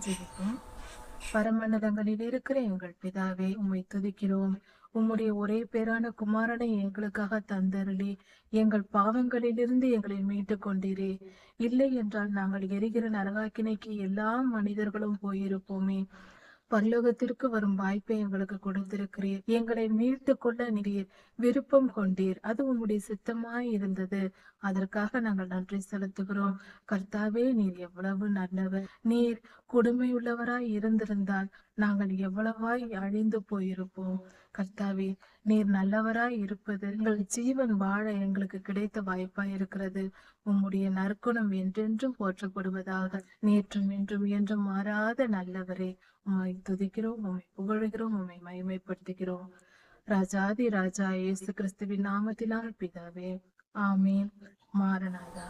ஜெபிப்போம். பரமண்டலங்களில் இருக்கிற எங்கள் பிதாவே, உம்மை துதிக்கிறோம். உம்முடைய ஒரே பேரான குமாரனை எங்களுக்காக தந்தருளி எங்கள் பாவங்களிலிருந்து எங்களை மீட்டுக் கொண்டீரே. இல்லை என்றால் நாங்கள் எரிகிற நரகாக்கினைக்கு எல்லா மனிதர்களும் போயிருப்போமே. பரலோகத்திற்கு வரும் வாய்ப்பை எங்களுக்கு கொடுத்திருக்கிறீர். எங்களை மீட்டு கொள்ள நீர் விருப்பம் கொண்டீர். அது உம்முடைய சித்தமாய் இருந்தது. அதற்காக நாங்கள் நன்றி செலுத்துகிறோம். கர்த்தாவே, நீர் எவ்வளவு நல்லவர். நீர் கொடுமையுள்ளவராய் இருந்திருந்தால் நாங்கள் எவ்வளவாய் அழிந்து போயிருப்போம். கர்த்தாவே, நீர் நல்லவராய் இருப்பது எங்கள் ஜீவன் வாழ எங்களுக்கு கிடைத்த வாய்ப்பாய் இருக்கிறது. உம்முடைய நற்குணம் என்றென்றும் போற்றப்படுவதாக. நேற்றும் இன்றும் என்றும் மாறாத நல்லவரே, உம்மை துதிக்கிறோம், உம்மை புகழுகிறோம், உம்மை மகிமைப்படுத்துகிறோம். ராஜாதி ராஜா இயேசு கிறிஸ்துவின் நாமத்தினால் பிதாவே, ஆமீன். மாரநாதா.